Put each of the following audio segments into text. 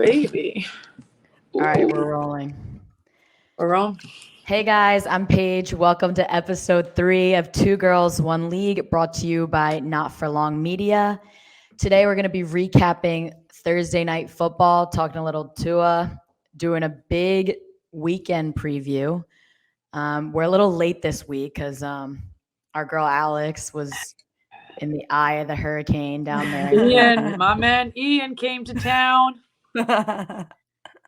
baby. All right, we're rolling. We're on. Hey guys, I'm Paige. Welcome to episode 3 of Two Girls, One League, brought to you by Not For Long Media. Today we're going to be recapping Thursday night football, talking a little Tua, doing a big weekend preview. We're a little late this week because our girl Alex was in the eye of the hurricane down there. Ian, my man Ian came to town.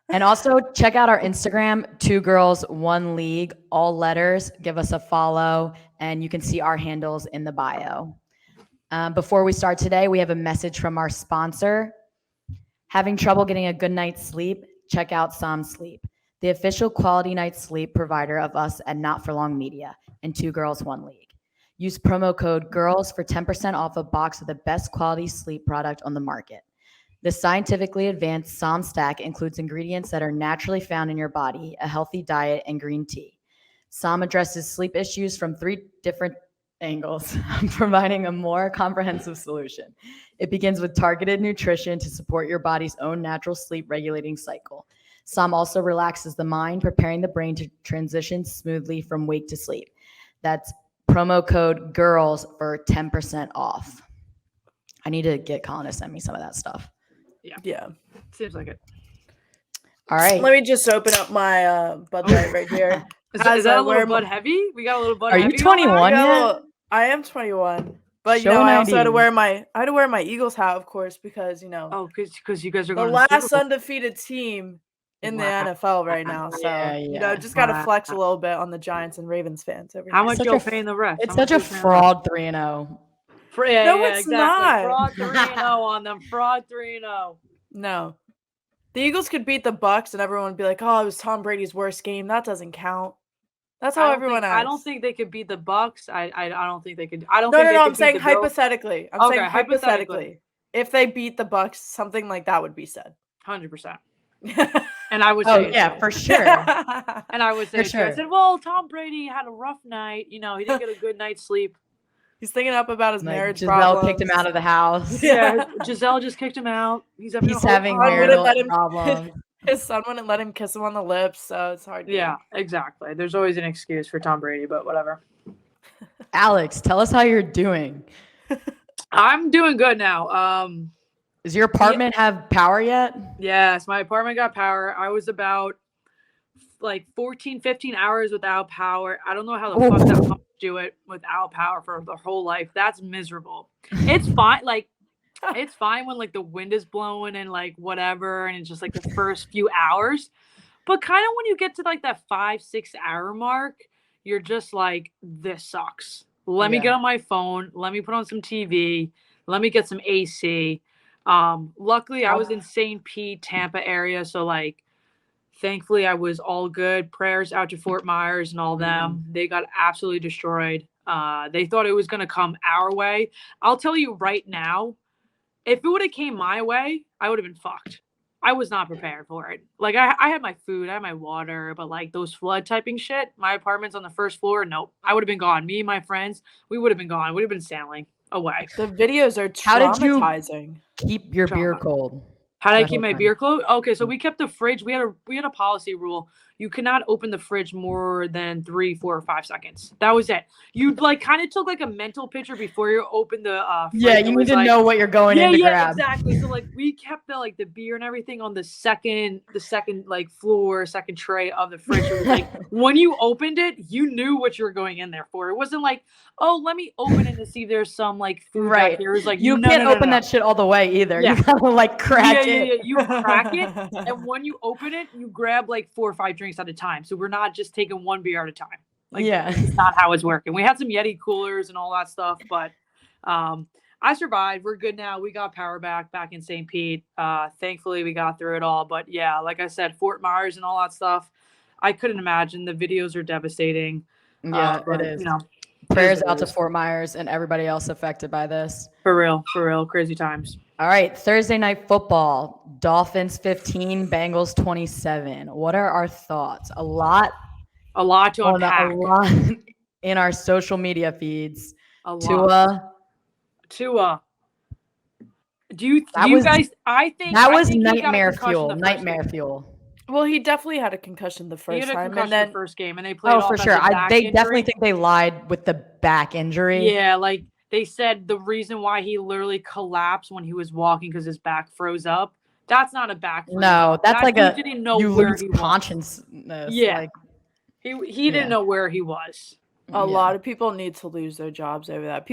And also check out our Instagram, Two Girls, One League, all letters. Give us a follow, and you can see our handles in the bio. Before we start today, we have a message from our sponsor. Having trouble getting a good night's sleep? Check out Som Sleep, the official quality night sleep provider of us at Not For Long Media and Two Girls, One League. Use promo code GIRLS for 10% off a box of the best quality sleep product on the market. The scientifically advanced Som Stack includes ingredients that are naturally found in your body, a healthy diet, and green tea. Som addresses sleep issues from 3 different angles, providing a more comprehensive solution. It begins with targeted nutrition to support your body's own natural sleep regulating cycle. Som also relaxes the mind, preparing the brain to transition smoothly from wake to sleep. That's promo code GIRLS for 10% off. I need to get Colin to send me some of that stuff. Yeah. Seems like it. All right. Let me just open up my Bud Light right here. Is that a little Bud heavy? We got a little Bud Are heavy. you 21 yet? I am 21. But Show I an also had to ID. wear my Eagles hat, of course, because Oh, because you guys are the going last to the Super Bowl. undefeated team in the Wow. NFL right now. So Yeah. just gotta flex a little bit on the Giants and Ravens fans over How here. much Such y'all a- paying the refs? It's How much such a y'all paying the refs? fraud 3-0. No, it's not. Fraud 3-0 on them. Fraud 3-0. No. The Eagles could beat the Bucks and everyone would be like, oh, it was Tom Brady's worst game. That doesn't count. That's how everyone acts. I don't think they could beat the Bucks. I don't think they could. I don't No, think they could I'm beat saying the Bills. hypothetically. I'm Okay, saying hypothetically. If they beat the Bucks, something like that would be said. 100%. And I would Oh, say it yeah, too. for sure. And I would say For it too. I sure. said, well, Tom Brady had a rough night. He didn't get a good night's sleep. He's thinking up about his Like, marriage Giselle problems. kicked him out of the house. Yeah. Giselle just kicked him out. He's having Having I wouldn't marital let him- problems. His son wouldn't let him kiss him on the lips, so it's hard to Yeah, exactly. There's always an excuse for Tom Brady, but whatever. Alex, tell us how you're doing. I'm doing good now. Does your apartment have power yet? Yes, my apartment got power. I was about 14, 15 hours without power. I don't know how the fuck that pump do it without power for the whole life. That's miserable. It's fine. It's fine when the wind is blowing and whatever, and it's just the first few hours. But kind of when you get to that 5-6 hour mark, you're just this sucks. Let me get on my phone. Let me put on some TV. Let me get some AC. Luckily I was in St. Pete, Tampa area. So thankfully I was all good. Prayers out to Fort Myers and all them. They got absolutely destroyed. They thought it was going to come our way. I'll tell you right now, if it would have came my way, I would have been fucked. I was not prepared for it. I had my food, I had my water, but those flood typing shit, my apartment's on the first floor. Nope. I would have been gone. Me and my friends, we would have been gone. We would have been sailing away. The videos are How did you traumatizing. keep your beer cold? How did I that keep whole my time? beer cold? Okay, so we kept the fridge. We had a policy rule. You cannot open the fridge more than 3, 4, or 5 seconds. That was it. You kind of took a mental picture before you opened the fridge. Yeah, you need to know what you're going in to grab. Exactly. So we kept the beer and everything on the second floor, second tray of the fridge. It was when you opened it, you knew what you were going in there for. It wasn't oh, let me open it to see if there's some food back here. It was you can't open that shit all the way either. Yeah. You gotta crack it. Yeah. You crack it, and when you open it, you grab 4 or 5 drinks at a time. So we're not just taking one beer at a time. It's not how it's working. We had some Yeti coolers and all that stuff, but I survived. We're good now. We got power back in St. Pete. Thankfully, we got through it all. But yeah, like I said, Fort Myers and all that stuff, I couldn't imagine. The videos are devastating. Yeah, it is. Prayers out to Fort Myers and everybody else affected by this. For real. Crazy times. All right, Thursday night football. Dolphins 15, Bengals 27. What are our thoughts? A lot to unpack. A lot in our social media feeds. A lot. Tua. Do you That was- guys? I think That I was think he got a nightmare concussion fuel. the first Nightmare game. fuel. Well, he definitely had a concussion the He first had a time, concussion and then the first game, and they played Oh, off for as sure. a back They injury. definitely think they lied with the back injury. Yeah, like they said the reason why he literally collapsed when he was walking because his back froze up. That's not a back freeze. No, that's that like dude a didn't know you where lose he was. consciousness. Yeah. Like, He didn't know where he was. a lot of people need to lose their jobs over that.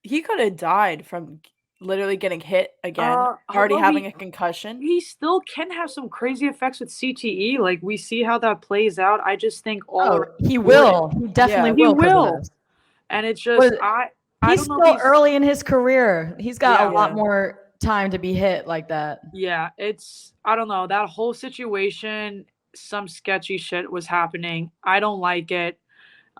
He could have died from literally getting hit again, already although having a concussion. He still can have some crazy effects with CTE. Like we see how that plays out. I just think all around he will. He definitely he will. 'cause of will. this. And it's just I He's don't know. still early in his career. He's got a lot Yeah. more time to be hit like that. Yeah, I don't know. That whole situation, some sketchy shit was happening. I don't like it.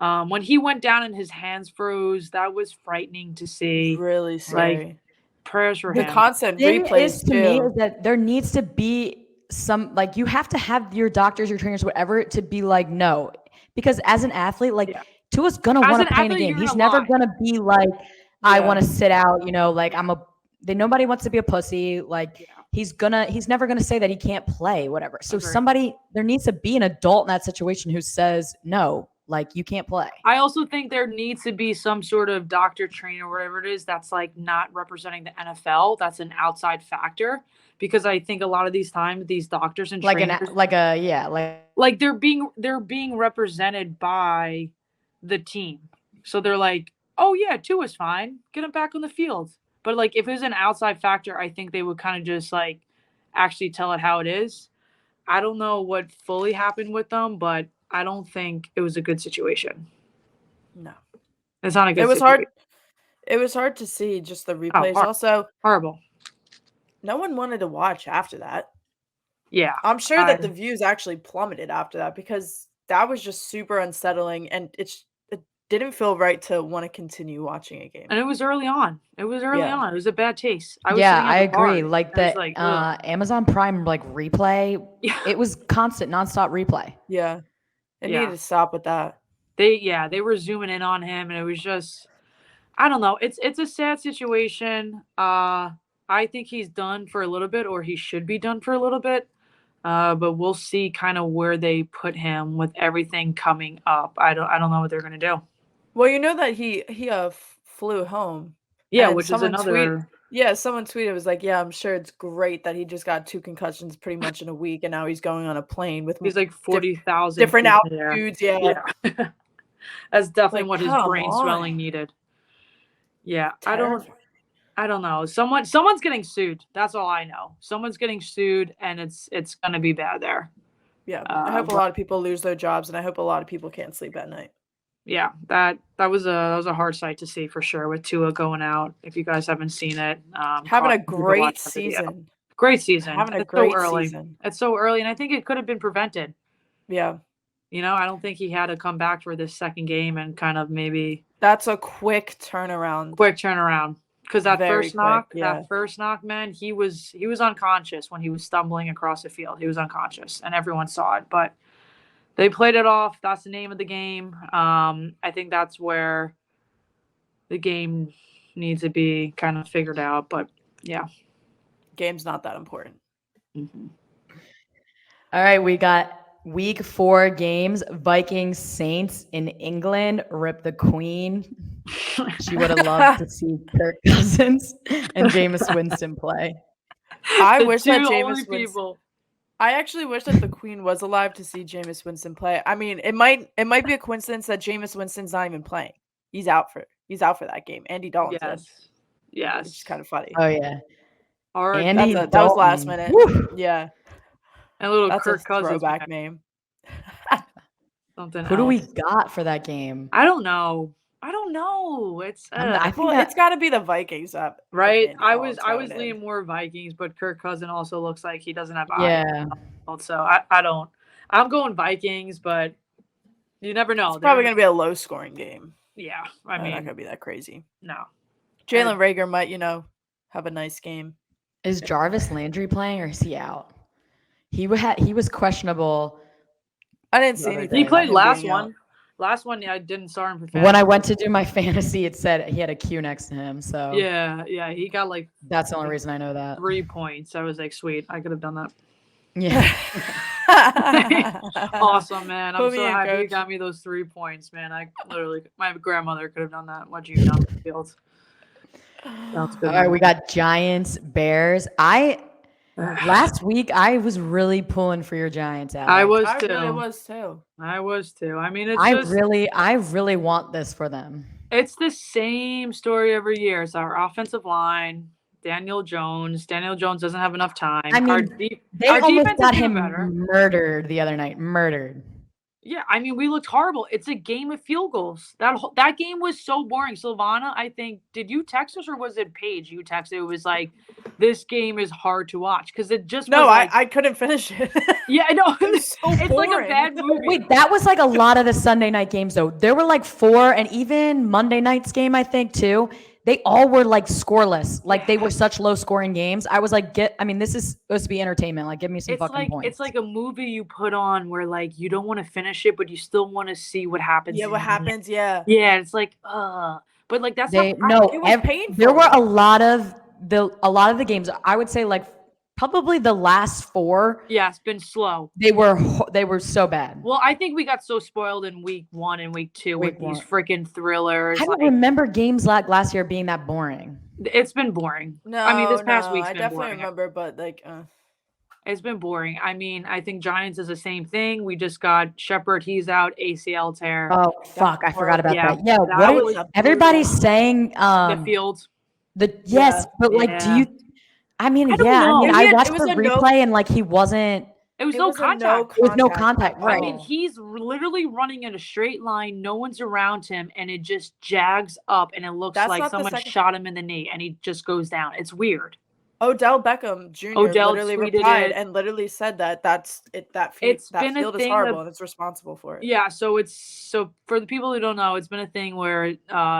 When he went down and his hands froze, that was frightening to see. Really scary. Prayers for The him. constant Thing replays is, to me, too. is that there needs to be some, like, you have to have your doctors, your trainers, whatever, to be like, no. Because as an athlete, like, Yeah. Tua's gonna As want an to play in a athlete, game. you're He's gonna never lie. gonna be like, I Yeah. want to sit out, like nobody wants to be a pussy. Like, he's never gonna say that he can't play, whatever. So Agreed. there needs to be an adult in that situation who says, no, like, you can't play. I also think there needs to be some sort of doctor, trainer, or whatever it is that's like not representing the NFL. That's an outside factor because I think a lot of these times these doctors and trainers like they're being represented by the team. So they're like, "Oh yeah, Tua's fine. Get him back on the field." But like if it was an outside factor, I think they would kind of just like actually tell it how it is. I don't know what fully happened with them, but I don't think it was a good situation. No. It's not a good It was situation. hard. It was hard to see just the Oh, replays. Also, horrible. no one wanted to watch after that. Yeah. I'm sure that the views actually plummeted after that because that was just super unsettling and it didn't feel right to want to continue watching a game. And it was early on. It was a bad taste. I agree. Like the Amazon Prime replay, it was constant, nonstop replay. Yeah. It needed to stop with that. They were zooming in on him and it was just I don't know. It's a sad situation. I think he's done for a little bit or he should be done for a little bit. But we'll see kind of where they put him with everything coming up. I don't know what they're gonna do. Well, you know that he flew home. Yeah, which is another. Someone tweeted, was like, yeah, I'm sure it's great that he just got 2 concussions pretty much in a week, and now he's going on a plane with he's like 40,000 different altitudes. Yeah. That's definitely what his brain swelling needed. Yeah, I don't know. Someone's getting sued. That's all I know. Someone's getting sued, and it's gonna be bad there. Yeah, I hope a lot of people lose their jobs, and I hope a lot of people can't sleep at night. Yeah, that was a hard sight to see for sure with Tua going out. If you guys haven't seen it, having a great season. Great season. Having a great season. It's so early, and I think it could have been prevented. Yeah. I don't think he had to come back for this second game and kind of maybe. That's a quick turnaround. Because that first knock, man, he was unconscious when he was stumbling across the field. He was unconscious, and everyone saw it. But they played it off. That's the name of the game. I think that's where the game needs to be kind of figured out. But yeah, game's not that important. Mm-hmm. All right, we got Week 4 games. Vikings Saints in England. Rip the Queen. She would have loved to see Kirk Cousins and Jameis Winston play. I wish that Jameis Winston. I actually wish that the Queen was alive to see Jameis Winston play. I mean, it might be a coincidence that Jameis Winston's not even playing. He's out for that game. Andy Dalton's in. Yes. Which is kind of funny. Oh yeah. Andy Dalton. That was last minute. Woo! Yeah. And a little That's Kirk Cousins throwback name. Something. Who do we got for that game? I don't know. It's it's got to be the Vikings up. Right? I was leaning more Vikings, but Kirk Cousins also looks like he doesn't have eyes. Yeah. So I don't. I'm going Vikings, but you never know. It's probably going to be a low scoring game. Yeah. I mean, not going to be that crazy. No. Jalen Reagor might, have a nice game. Is Jarvis Landry playing or is he out? He was questionable. I didn't see anything. He played last one. Last one, I didn't start him for fantasy. When I went to do my fantasy, it said he had a Q next to him. So yeah, he got like that's the only reason I know that. 3 points. I was like, sweet, I could have done that. Yeah. Awesome, man. I'm Put so me in, happy you coach. got me those 3 points, man. I literally, my grandmother could have done that. What you done on the field? Sounds good. All right, we got Giants, Bears. Last week I was really pulling for your Giants out. I was I too. really was too. I was too. I mean, it's I just really want this for them. it's the same story every year. It's our offensive line, Daniel Jones. Daniel Jones doesn't have enough time. I mean, they almost got him murdered the other night. Murdered. Yeah, I mean, we looked horrible. It's a game of field goals. That game was so boring. Silvana, I think, did you text us or was it Paige? You texted. It was like, this game is hard to watch because it just no, was like, I couldn't finish it. Yeah, I know. It's so it's like a boring. bad movie. Wait, that was like a lot of the Sunday night games though. There were like 4, and even Monday night's game, I think too. They all were like scoreless. Like they were such low scoring games. I was like, this is supposed to be entertainment. Like, give me some fucking points. It's like a movie you put on where like you don't want to finish it, but you still want to see what happens. Yeah, what happens? Yeah. Yeah, it's like, but like that's it was painful. There were a lot of the games. I would say like probably the last 4. Yeah, it's been slow. They were so bad. Well, I think we got so spoiled in week 1 and week 2 with these freaking thrillers. I don't remember games like last year being that boring. It's been boring. No, I mean, this past week's I been definitely boring. remember, but like, it's been boring. I mean, I think Giants is the same thing. We just got Shepard. He's out, ACL tear. Oh fuck, I forgot about that. Yeah, that was everybody's saying the field. But like, do you? I mean, I watched the replay and like he wasn't. It was no contact. It was no contact. Right. I mean, he's literally running in a straight line. No one's around him, and it just jags up, and it looks like someone shot him in the knee, and he just goes down. It's weird. Odell Beckham Jr. literally replied and literally said that that's it. That field is horrible, and it's responsible for it. Yeah, so for the people who don't know, it's been a thing where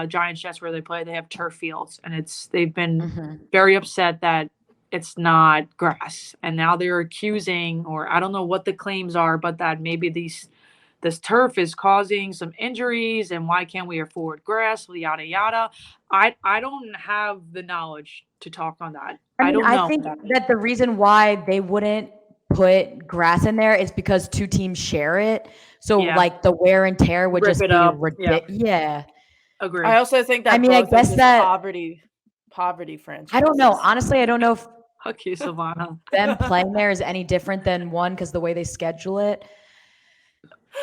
Giants, Jets, where they play, they have turf fields, and they've been very upset that it's not grass, and now they're accusing, or I don't know what the claims are, but that maybe this turf is causing some injuries, and why can't we afford grass? Yada yada. I don't have the knowledge to talk on that. I don't know. I think that the reason why they wouldn't put grass in there is because 2 teams share it. So like the wear and tear would just be ridiculous. Yeah. Agree. I also think that I guess that poverty franchise. I don't know. Honestly, I don't know if okay, Silvana. them playing there is any different than one because the way they schedule it.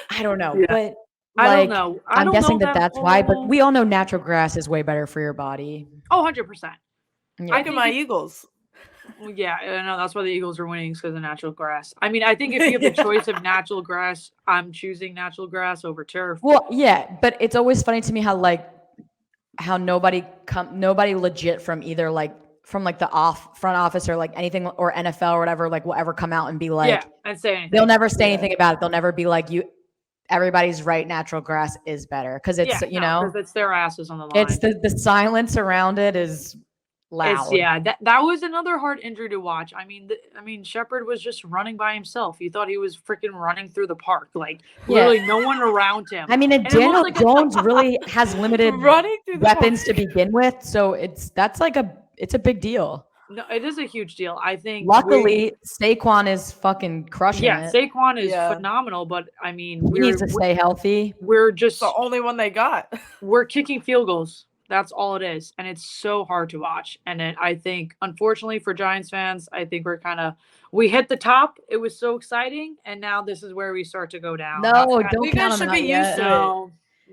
I don't know. Yeah. But I don't know. I'm guessing that's why, but we all know natural grass is way better for your body. Oh, 100%. Yeah. Look at my Eagles. Yeah, I know that's why the Eagles are winning, because of natural grass. I mean, I think if you have the choice of natural grass, I'm choosing natural grass over turf. Well, yeah, but it's always funny to me how nobody legit from either from the front office or like anything or NFL or whatever will ever come out and be like, and say anything. They'll never say anything about it. They'll never be like, everybody's right, natural grass is better because it's because it's their asses on the line. It's the silence around it is loud. That was another hard injury to watch. I mean, Shepard was just running by himself. You thought he was freaking running through the park, literally no one around him. I mean, and Daniel Jones really has limited weapons to begin with, so it's a big deal. No, it is a huge deal. I think. Luckily, Saquon is fucking crushing it. Yeah, Saquon is phenomenal, but I mean, he needs to stay healthy. We're just the only one they got. We're kicking field goals. That's all it is, and it's so hard to watch. And I think, unfortunately for Giants fans, I think we hit the top. It was so exciting, and now this is where we start to go down. No, don't count on that yet.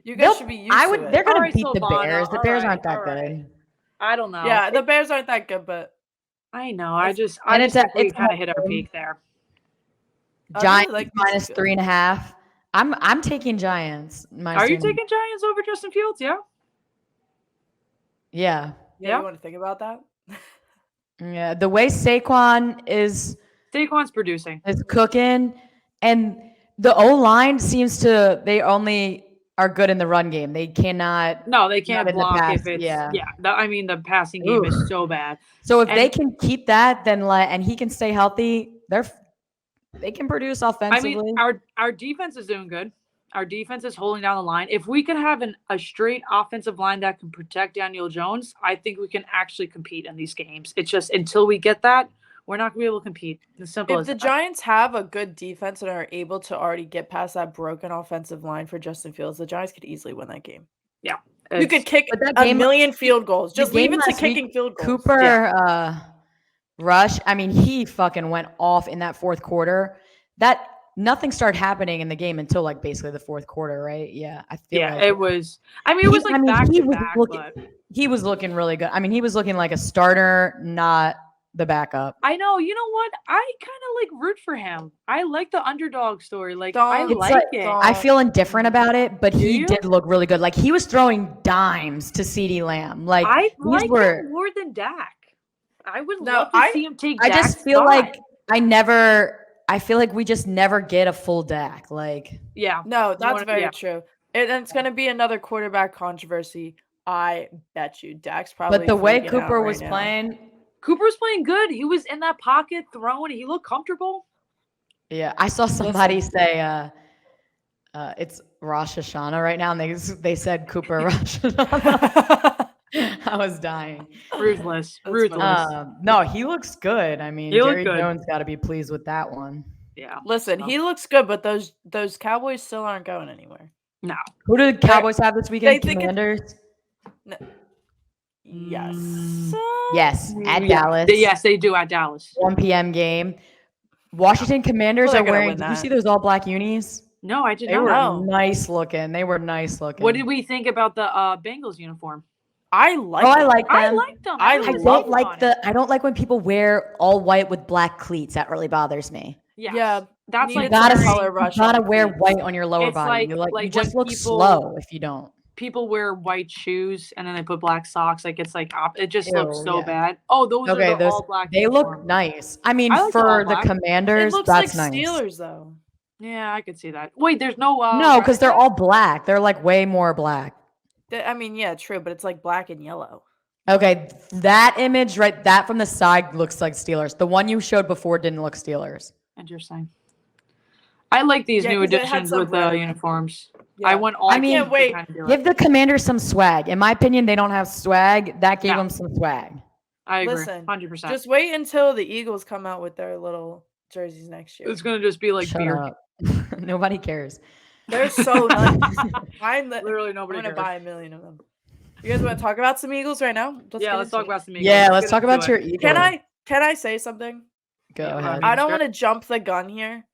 You guys should be used to it. They're gonna beat the Bears. The Bears aren't that good. I don't know. Yeah, the Bears aren't that good, but I know. I just think we kind of hit our peak there. Giants minus 3.5. I'm taking Giants. Are you taking Giants over Justin Fields? Yeah. Yeah. Yeah. You want to think about that? Yeah. The way Saquon's producing. Is cooking, and the O-line seems to they only are good in the run game. They cannot. No, they can't block if it's the passing game is so bad. So if they can keep that, then and he can stay healthy, they can produce offensively. I mean, our defense is doing good. Our defense is holding down the line. If we could have a straight offensive line that can protect Daniel Jones, I think we can actually compete in these games. It's just until we get that, we're not going to be able to compete. It's simple as the Giants have a good defense and are able to already get past that broken offensive line for Justin Fields, the Giants could easily win that game. Yeah. You could kick a million field goals. Just leave it to kicking field goals. Cooper Rush, I mean, he fucking went off in that fourth quarter. That nothing started happening in the game until like basically the fourth quarter, right? Yeah, I feel like it was. I mean, it was like back to back, but he was looking really good. I mean, he was looking like a starter, not the backup. I know. You know what? I kind of like root for him. I like the underdog story. Like I like it. I feel indifferent about it, but he did look really good. Like he was throwing dimes to CeeDee Lamb. Like I like him more than Dak. I would love to see him take Dak's I just feel like I feel like we just never get a full Dak. Like, yeah. No, that's very true. And it's going to be another quarterback controversy. I bet you Dak's probably. But the way Cooper was playing. Cooper was playing good. He was in that pocket throwing. He looked comfortable. Yeah. I saw somebody say it's Rosh Hashanah right now. And they said Cooper Rosh Hashanah. I was dying. Ruthless. No, he looks good. I mean, Jerry Jones got to be pleased with that one. Yeah. Listen, he looks good, but those Cowboys still aren't going anywhere. No. Who do the Cowboys have this weekend? Commanders? No. Yes. Yes, at Dallas. Yes, they do at Dallas. 1 p.m. game. Washington Commanders are wearing. Did you see those all black unis? No, I did not. They were nice looking. They were nice looking. What did we think about the Bengals uniform? I like. I like them. I liked them. I don't like when people wear all white with black cleats. That really bothers me. Yes. Yeah, that's like you gotta wear white on your lower body. You just look slow if you don't. People wear white shoes and then they put black socks. Like it's like it just looks so bad. Oh, those are the all black. They look nice. I mean, for the Commanders, that's nice. Steelers though. Yeah, I could see that. Wait, there's no. No, because they're all black. They're like way more black. I mean, yeah, true, but it's like black and yellow. Okay, that image that from the side looks like Steelers. The one you showed before didn't look Steelers. Interesting. I like these new additions with the uniforms. Yeah. I can't wait. Give the Commanders some swag. In my opinion, they don't have swag. That gave them some swag. I agree. Listen, 100%. Just wait until the Eagles come out with their little jerseys next year. It's gonna just be like beer. Nobody cares. They're so nice. Literally nobody. I'm gonna buy 1 million of them. You guys want to talk about some Eagles right now? Let's talk about some Eagles. Yeah, let's talk about your Eagles. Can I say something? Go ahead. I don't want to jump the gun here.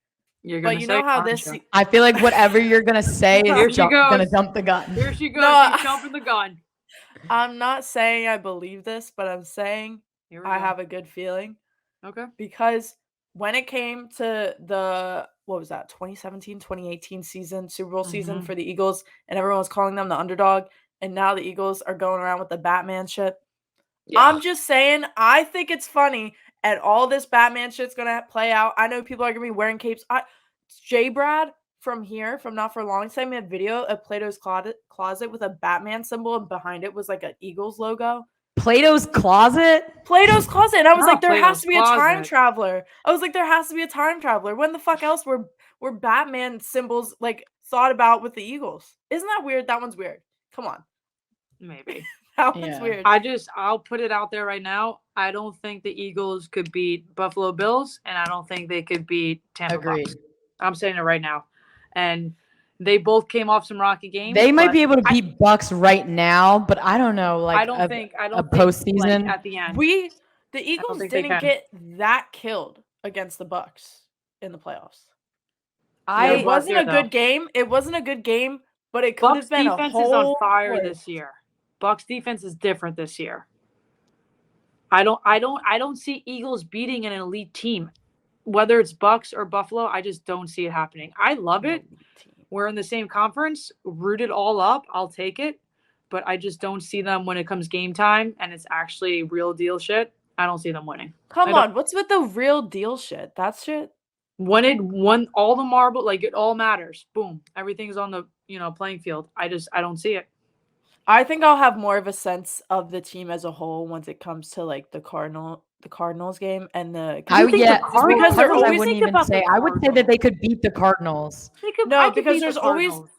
But you know how this. I feel like whatever you're gonna say is gonna jump the gun. Here she goes. No, she's jumping the gun. I'm not saying I believe this, but I'm saying I have a good feeling. Okay. Because when it came to the 2017, 2018 season, Super Bowl season for the Eagles, and everyone was calling them the underdog, and now the Eagles are going around with the Batman shit. Yeah. I'm just saying, I think it's funny, and all this Batman shit's gonna play out. I know people are gonna be wearing capes. J. Brad from Not For Long, sent me a video of Plato's closet with a Batman symbol, and behind it was like an Eagles logo. Plato's closet? And I was like, there has to be a time traveler. When the fuck else were Batman symbols like thought about with the Eagles? Isn't that weird? That one's weird. Come on. Maybe. That one's weird. I'll put it out there right now. I don't think the Eagles could beat Buffalo Bills, and I don't think they could beat Tampa Bay. I'm saying it right now. And they both came off some rocky games. They might be able to beat Bucks right now, but I don't know. Like I don't think postseason at the end. The Eagles didn't get that killed against the Bucks in the playoffs. It wasn't a good game. It wasn't a good game, but it could have been a whole. Bucks defense is on fire this year. Bucks defense is different this year. I don't see Eagles beating an elite team. Whether it's Bucks or Buffalo, I just don't see it happening. I love it. We're in the same conference, root it all up. I'll take it. But I just don't see them when it comes game time and it's actually real deal shit. I don't see them winning. Come on. What's with the real deal shit? That shit? When it won all the marble, like it all matters. Boom. Everything's on the playing field. I don't see it. I think I'll have more of a sense of the team as a whole once it comes to like the Cardinals game and the I would because I wouldn't even say. I would say that they could beat the Cardinals. Because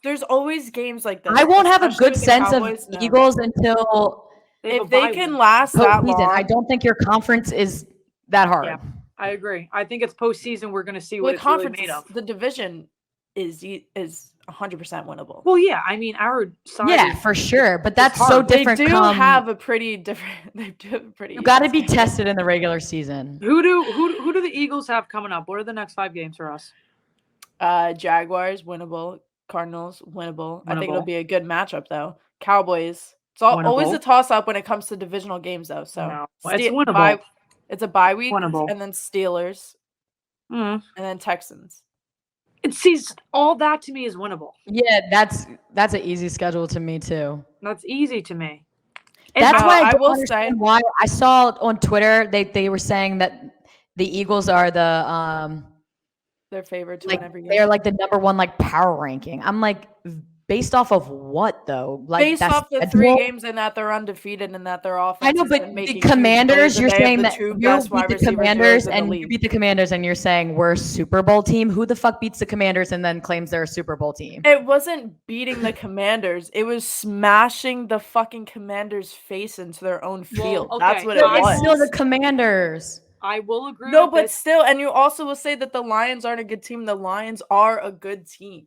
there's always games like this. I won't have a good sense of Eagles until if they can last that long. I don't think your conference is that hard. Yeah, I agree. I think it's postseason. We're going to see what it's really made of. The division is 100% winnable. Well, yeah. I mean, our side. Yeah, for sure. But that's so different. They do have a pretty different. They do have a pretty. You got to be tested in the regular season. Who do the Eagles have coming up? What are the next 5 games for us? Jaguars winnable. Cardinals winnable. I think it'll be a good matchup though. Cowboys. It's always a toss-up when it comes to divisional games, though. So it's winnable. It's a bye week, and then Steelers, and then Texans. It sees all that to me is winnable. Yeah, that's an easy schedule to me too. That's easy to me. That's why I will say why I saw on Twitter they were saying that the Eagles are the their favorite to win every game. They're like the number 1 like power ranking. I'm like, based off of what though? Like based off the 3 games and that they're undefeated and that they're offense. I know, but the Commanders, you're saying that you beat the Commanders and you beat the Commanders and you're saying we're a Super Bowl team. Who the fuck beats the Commanders and then claims they're a Super Bowl team? It wasn't beating the Commanders. It was smashing the fucking Commanders' face into their own field. Well, okay. That's what it was. It's still the Commanders. I will agree. No, but still, and you also will say that the Lions aren't a good team. The Lions are a good team.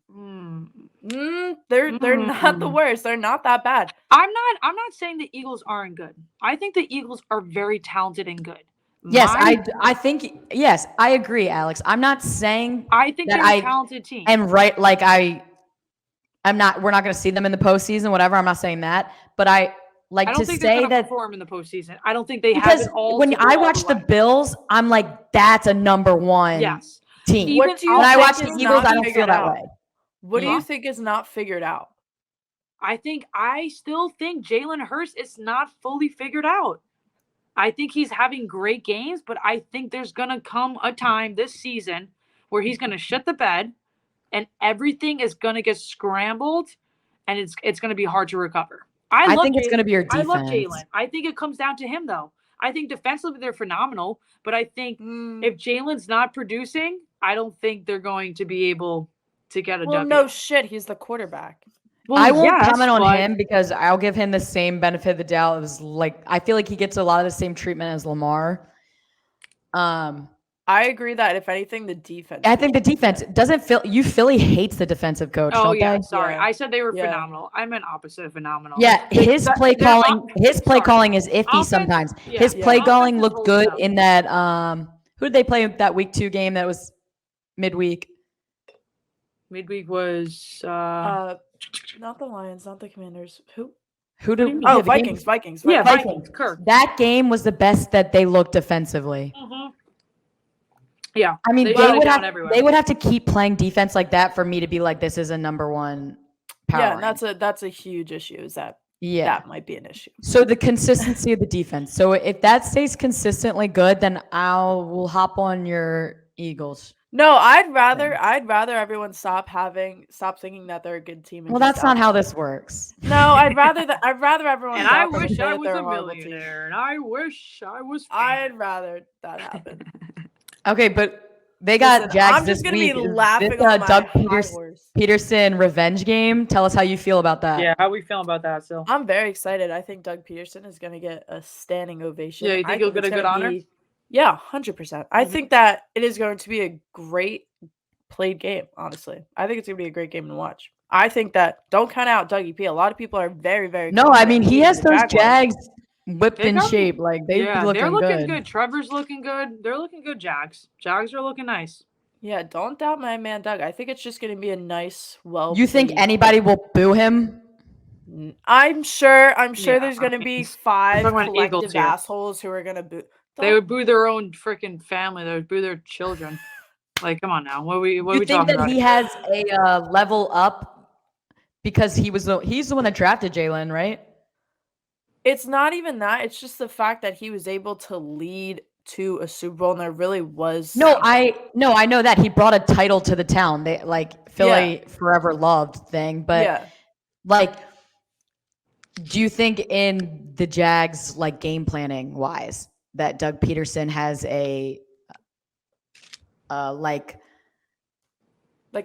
They're not the worst. They're not that bad. I'm not saying the Eagles aren't good. I think the Eagles are very talented and good. Yes, I think yes, I agree, Alex. I'm not saying I think they're a talented team. And right, like I'm not. We're not going to see them in the postseason. Whatever. I'm not saying that, but I don't think say that perform in the postseason. I don't think they because have it all. When I watch the Bills, I'm like, that's a number 1 team. When I watch the Eagles, I don't feel that way. What do you think is not figured out? I still think Jalen Hurts is not fully figured out. I think he's having great games, but I think there's gonna come a time this season where he's gonna shit the bed, and everything is gonna get scrambled, and it's gonna be hard to recover. I think it's going to be your defense. I love Jalen. I think it comes down to him, though. I think defensively they're phenomenal, but I think if Jalen's not producing, I don't think they're going to be able to get a W. Well, no shit. He's the quarterback. Well, I won't comment on him because I'll give him the same benefit of the doubt. It was like I feel like he gets a lot of the same treatment as Lamar. I agree that if anything, the defense. I think the defense doesn't feel. Philly hates the defensive coach. Oh don't yeah, they? sorry, I said they were phenomenal. I meant opposite of phenomenal. Yeah, his play calling is iffy sometimes. His play calling looked good in that. Who did they play that week 2 game that was midweek? Midweek was not the Lions, not the Commanders. Who do? Oh, Vikings. Yeah, Vikings. Kirk. That game was the best that they looked defensively. Mm-hmm. Yeah, I mean, they would have to keep playing defense like that for me to be like, this is a number 1 power. Yeah, that's a huge issue. Is that that might be an issue. So the consistency of the defense. So if that stays consistently good, then we'll hop on your Eagles. No, I'd rather everyone stop thinking that they're a good team. Well, that's not how this works. No, I'd rather everyone. And I wish I was a millionaire. And I wish I was. I'd rather that happen. Okay, but they got Jags I'm just this gonna week. be laughing this on Doug my Peterson revenge game. Tell us how you feel about that. Yeah, how we feel about that, Sil? I'm very excited. I think Doug Peterson is gonna get a standing ovation. Yeah, you think he'll get a good honor? Yeah, 100%. I think that it is going to be a great played game, honestly. I think it's going to be a great game to watch. I think that don't count out Dougie P. A lot of people are very, very No, I mean, he has those Jags whipped in shape. Like, they're looking good. Trevor's looking good. They're looking good, Jags. Jags are looking nice. Yeah, don't doubt my man Doug. I think it's just going to be a nice, You think anybody will boo him? I'm sure there's going to be 5 collective assholes who are going to boo. They would boo their own freaking family. They would boo their children. Like, come on now. What are we talking about? You think that he has a level up because he's the one that drafted Jalen, right? It's not even that. It's just the fact that he was able to lead to a Super Bowl, and there really was. I know that he brought a title to the town. They Philly forever loved thing, but do you think in the Jags game planning wise? that Doug Peterson has a like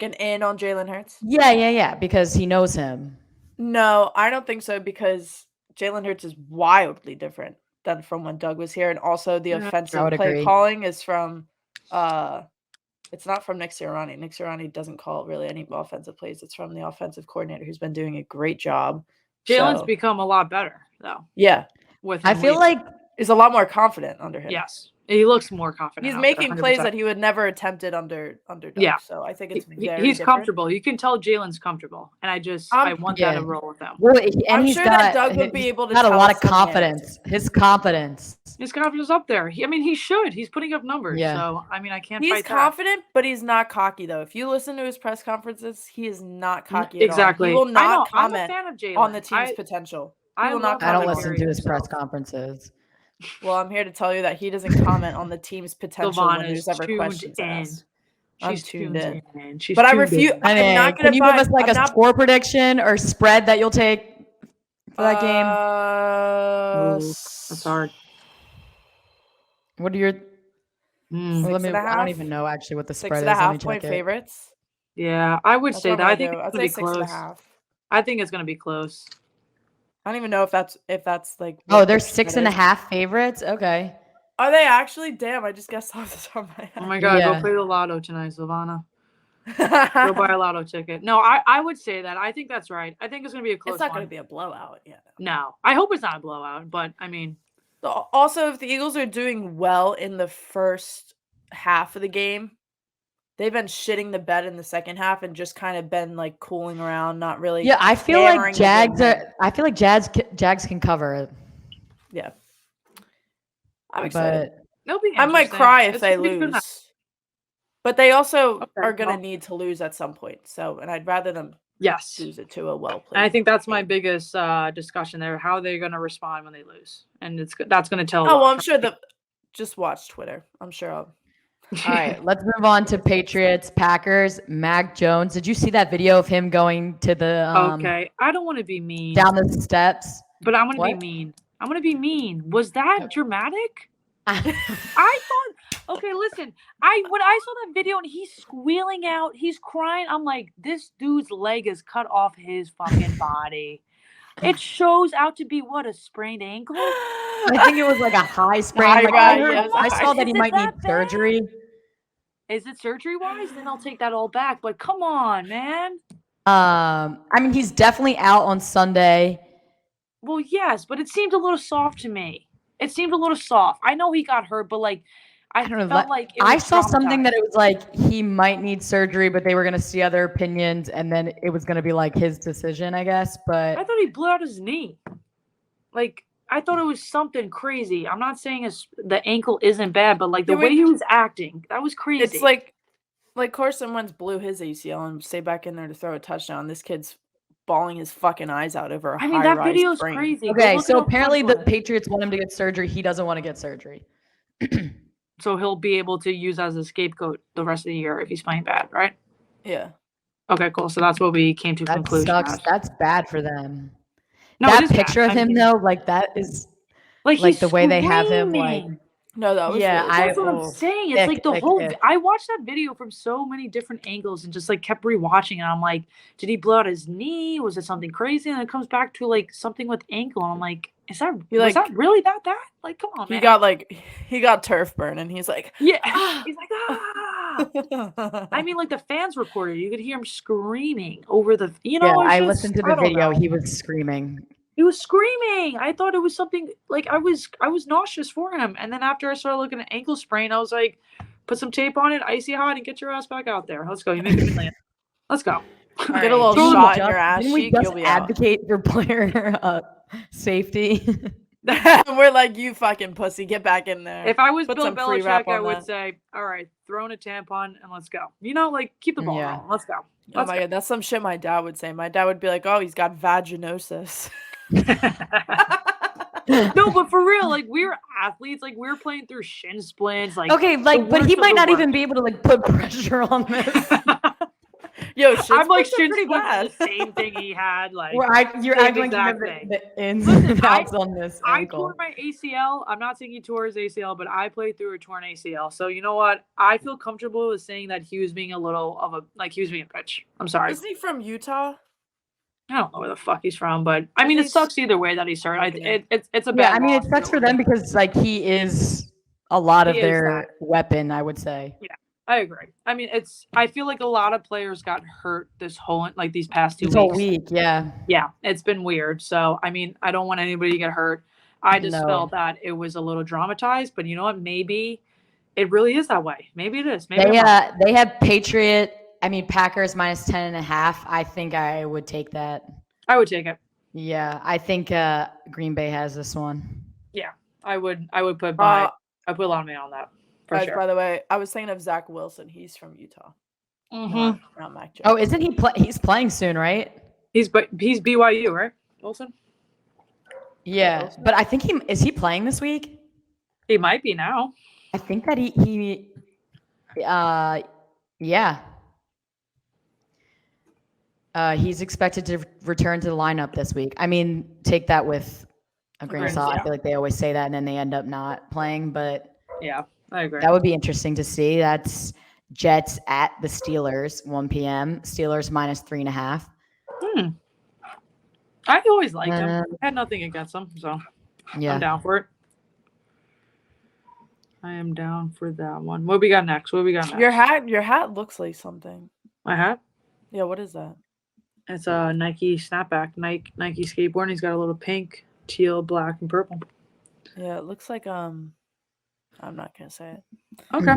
an in on Jalen Hurts? Yeah, because he knows him. No, I don't think so because Jalen Hurts is wildly different than from when Doug was here, and also the offensive play calling is from it's not from Nick Sirianni. Nick Sirianni doesn't call really any offensive plays. It's from the offensive coordinator who's been doing a great job. Jalen's become a lot better though. Yeah. I feel like he's a lot more confident under him. Yes. He looks more confident. He's making plays that he would never attempted under Doug. Yeah. So I think it's he's different. comfortable. You can tell Jalen's comfortable, and I want that to roll with him. Well, and I'm sure that Doug would be able to. Got a lot of confidence. His confidence is up there. He should. He's putting up numbers. Yeah. So I can't. He's confident, but he's not cocky though. If you listen to his press conferences, he is not cocky exactly. at all. He will not comment I'm a fan of Jalen. on the team's potential. I don't listen to his press conferences. Well, I'm here to tell you that he doesn't comment on the team's potential when there's ever questions asked. She's tuned in. But I refuse. I'm not going to. Can you give us like a score prediction or spread that you'll take for that game? That's hard. What are your? I don't even know actually what the spread is. 6.5 point favorites. Yeah, I would say that. I think it's going to be close. I think it's going to be close. I don't even know if that's like. Oh, they're 6.5 favorites. Okay. Are they actually? Damn! I just guessed off the top of my head. Oh my god! Go play the lotto tonight, Silvana. Go buy a lotto ticket. No, I would say that. I think that's right. I think it's going to be a close. It's not going to be a blowout. Yeah. No, I hope it's not a blowout. But also, if the Eagles are doing well in the first half of the game, they've been shitting the bed in the second half and just kind of been like cooling around, not really. Yeah, I feel like Jags can cover it. Yeah, I'm excited. I might cry if they lose, but they also are going to need to lose at some point. So, and I'd rather them lose it to a well played. And I think that's my biggest discussion there: how they're going to respond when they lose, and that's going to tell. Oh, well, I'm sure just watch Twitter. I'm sure I'll. All right, let's move on to Patriots, Packers, Mac Jones. Did you see that video of him going to the okay, I don't want to be mean. Down the steps. But I'm going to be mean. I'm going to be mean. Was that dramatic? I thought, okay, listen. When I saw that video and he's squealing out, he's crying, I'm like, this dude's leg is cut off his fucking body. It shows out to be what, a sprained ankle? I think it was like a high sprain. I saw that he might need surgery. Is it surgery-wise? Then I'll take that all back. But come on, man. He's definitely out on Sunday. Well, yes, but it seemed a little soft to me. It seemed a little soft. I know he got hurt, but like, I don't know. Felt like it was I saw something that it was like he might need surgery, but they were going to see other opinions, and then it was going to be like his decision, I guess. But I thought he blew out his knee. Like, I thought it was something crazy. I'm not saying the ankle isn't bad, but like the way he was acting, that was crazy. It's like Carson Wentz blew his ACL and stayed back in there to throw a touchdown. This kid's bawling his fucking eyes out over a high-rise that video's sprain. crazy. Okay, so apparently the Patriots want him to get surgery. He doesn't want to get surgery. So he'll be able to use as a scapegoat the rest of the year if he's playing bad, right? Yeah. Okay, cool. So that's what we came to conclusion. Sucks. That's bad for them. No, that picture of him though, like that is like the way they have him. Like, no, that was that's what I'm saying. It's like the whole. I watched that video from so many different angles and just like kept rewatching, and I'm like, did he blow out his knee? Was it something crazy? And it comes back to like something with ankle, and I'm like, is that really that? Like, come on, man. He got turf burn, and he's like, yeah. He's like, ah. I mean, like the fans recorded. You could hear him screaming over the. I listened to the video. He was screaming. He was screaming. I thought it was something like I was nauseous for him. And then after I started looking at ankle sprain, I was like, put some tape on it, icy hot, and get your ass back out there. Let's go. You make a million. Let's go. Get a little shot in your ass. Didn't we just advocate for player safety? We're like, you fucking pussy, get back in there. If I was Bill Belichick, I would say, all right, throw in a tampon and let's go. Like keep the ball rolling. Let's go. Oh my god, that's some shit my dad would say. My dad would be like, oh, he's got vaginosis. No, but for real, like we're athletes, like we're playing through shin splints. Like okay, like but he might not even be able to like put pressure on this. Yo, shit's I'm like pretty shit bad. the same thing he had. Like you're same acting like you have exact thing. the ins and outs on this I ankle. tore my ACL. I'm not saying he tore his ACL, but I played through a torn ACL. So you know what? I feel comfortable with saying that he was being a little of a he was being a bitch. I'm sorry. Isn't he from Utah? I don't know where the fuck he's from, but I mean, it sucks either way that he's hurt. Okay. It's a bad. I mean, it loss sucks for them because like he is a lot of their weapon, I would say. Yeah, I agree. I mean, I feel like a lot of players got hurt this whole like these past 2 weeks. Whole week, yeah. Yeah, it's been weird. So I mean, I don't want anybody to get hurt. I just felt that it was a little dramatized, but you know what? Maybe it really is that way. Maybe it is. Maybe they have Packers minus 10.5. I think I would take that. I would take it. Yeah, I think Green Bay has this one. Yeah, I would put I put a lot of money on that for sure. By the way, I was thinking of Zach Wilson. He's from Utah. Mm-hmm. Not Mac Jones. Oh, isn't he? He's playing soon, right? He's BYU, right, Wilson? Yeah, but I think is he playing this week? He might be now. I think that he yeah. He's expected to return to the lineup this week. I mean, take that with a grain of salt. I feel like they always say that and then they end up not playing, but yeah, I agree. That would be interesting to see. That's Jets at the Steelers, 1 p.m. Steelers minus 3.5. I always liked him. I had nothing against him, so yeah. I'm down for it. I am down for that one. What we got next? Your hat looks like something. My hat? Yeah, what is that? It's a Nike snapback, Nike skateboard. He's got a little pink, teal, black, and purple. Yeah, it looks like I'm not gonna say it. Okay.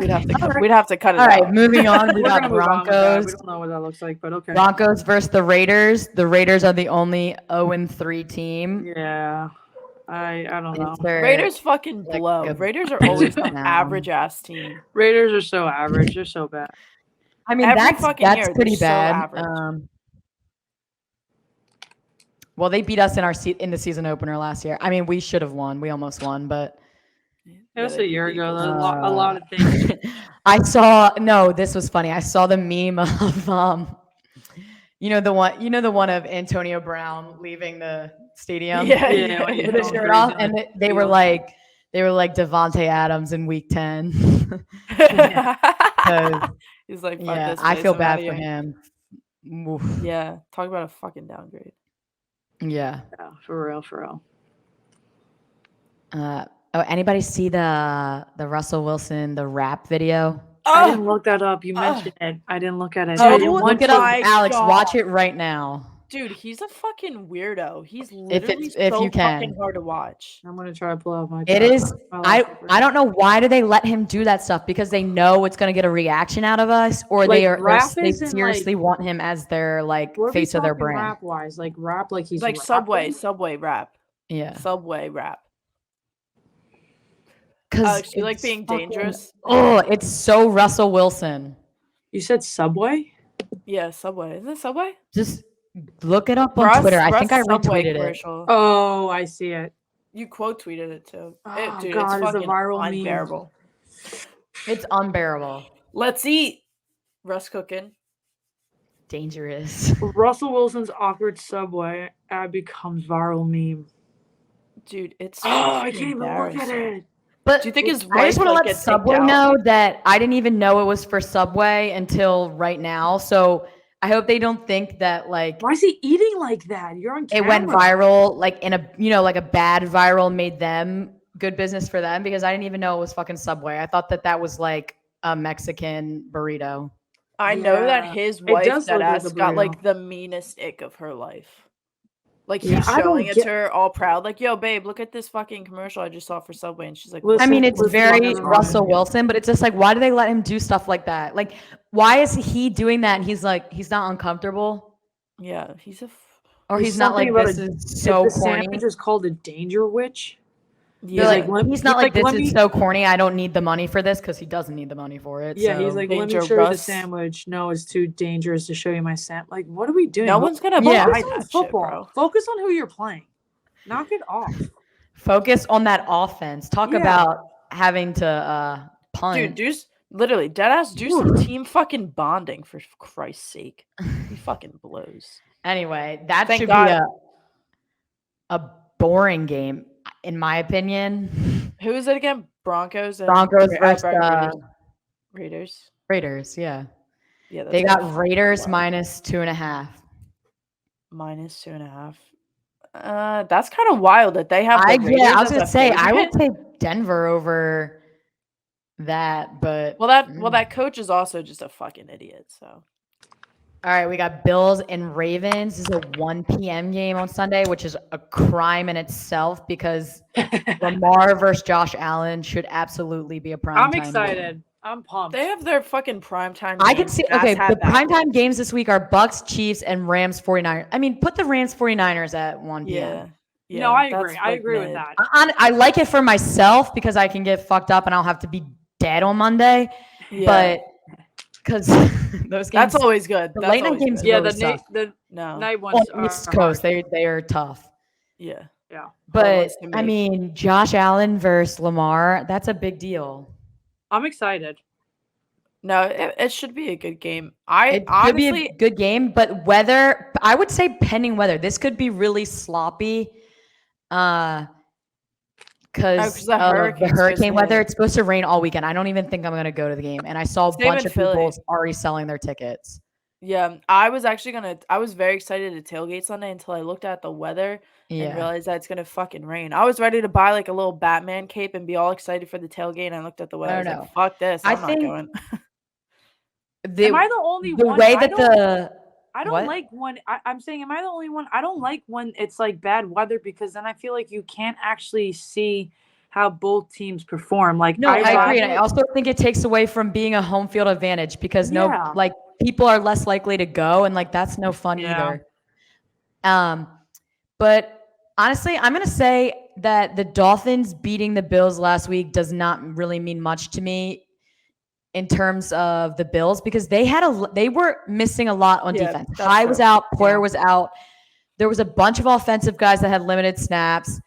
We'd have to cut it out. All right, out. moving on. We got Broncos. We don't know what that looks like, but okay. Broncos versus the Raiders. The Raiders are the only 0-3 team. Yeah. I don't know. Raiders fucking blow. Raiders are always an average ass team. Raiders are so average. They're so bad. I mean, that's pretty bad. Well, they beat us in the season opener last year. I mean, we should have won. We almost won, but it was a year ago. A lot of things. This was funny. I saw the meme of the one of Antonio Brown leaving the stadium. Yeah. With his shirt off, and they were like Devontae Adams in week 10. He's like, yeah, I feel bad for him. Oof. Yeah, talk about a fucking downgrade. Yeah, for real. Anybody see the Russell Wilson rap video? I didn't look that up. You mentioned it. I didn't look at it. Look it up, Alex. Watch it right now. Dude, he's a fucking weirdo. He's literally fucking hard to watch. I'm gonna try to pull out my. It is. I don't know why do they let him do that stuff, because they know it's gonna get a reaction out of us, or they seriously want him as their face of their brand. Rap wise, rap like he's like Subway rap. Yeah, Subway rap. Because you like being dangerous. Oh, it's so Russell Wilson. You said Subway? Yeah, Subway. Isn't it Subway? Just look it up on Twitter. I think I retweeted it. Oh, I see it. You quote tweeted it too. Oh, dude, God, it's fucking a viral unbearable. It's unbearable. Let's eat. Russ cooking. Dangerous. Russell Wilson's awkward Subway ad becomes viral meme. Dude, it's I can't even look at it. But do you think I just want to let Subway know that I didn't even know it was for Subway until right now. So I hope they don't think that why is he eating like that? You're on camera. It went viral, in a a bad viral made them good business for them, because I didn't even know it was fucking Subway. I thought that was a Mexican burrito. I know that his wife got the meanest ick of her life. He's showing it to her all proud. Yo, babe, look at this fucking commercial I just saw for Subway. And she's like, I mean, it's very Russell Wilson, but it's just why do they let him do stuff like that? Why is he doing that? And he's not uncomfortable. Yeah, or he's not this is so corny. Sandwich is called a danger witch. Yeah, he's not this is so corny. I don't need the money for this, because he doesn't need the money for it. Yeah, he's let me show you the sandwich. No, it's too dangerous to show you my sandwich. What are we doing? No one's gonna buy that football. Shit, bro. Focus on who you're playing. Knock it off. Focus on that offense. Talk about having to punt. Dude, literally, deadass do some team fucking bonding, for Christ's sake. He fucking blows. Anyway, that Thank should God. be a boring game, in my opinion. Who is it again? Broncos versus Raiders. Raiders, yeah. Yeah, They got Raiders minus 2.5. Minus 2.5. That's kind of wild that they have the Raiders. I was gonna say I would take Denver over that, but that coach is also just a fucking idiot. So, all right, we got Bills and Ravens. This is a 1 p.m. game on Sunday, which is a crime in itself because Lamar versus Josh Allen should absolutely be a prime time. I'm excited. Game. I'm pumped. They have their fucking primetime games. I can see, okay, the primetime games this week are Bucks, Chiefs, and Rams 49ers. I mean, put the Rams 49ers at 1 p.m. Yeah, no, I agree. I agree with that. I like it for myself because I can get fucked up and I'll have to be dead on Monday. Yeah. But because those games. That's always good. The late night games yeah, really the night ones on the East Coast, they are tough. Yeah. Yeah. But, I mean, Josh Allen versus Lamar, that's a big deal. I'm excited. No, it should be a good game. It should be a good game, but weather, I would say pending weather. This could be really sloppy because the hurricane weather. It's supposed to rain all weekend. I don't even think I'm going to go to the game. And I saw a bunch of people already selling their tickets. Yeah, I was very excited to tailgate Sunday until I looked at the weather and realized that it's going to fucking rain. I was ready to buy like a little Batman cape and be all excited for the tailgate. And I looked at the weather. I was like, fuck this. I'm not going. Am I the only one? I don't like when I'm saying, am I the only one? I don't like when it's like bad weather because then I feel like you can't actually see how both teams perform. Like, no, I agree. And I also think it takes away from being a home field advantage because people are less likely to go, and like that's no fun either. But honestly, I'm gonna say that the Dolphins beating the Bills last week does not really mean much to me in terms of the Bills because they were missing a lot on defense. High was out, Poyer was out. There was a bunch of offensive guys that had limited snaps.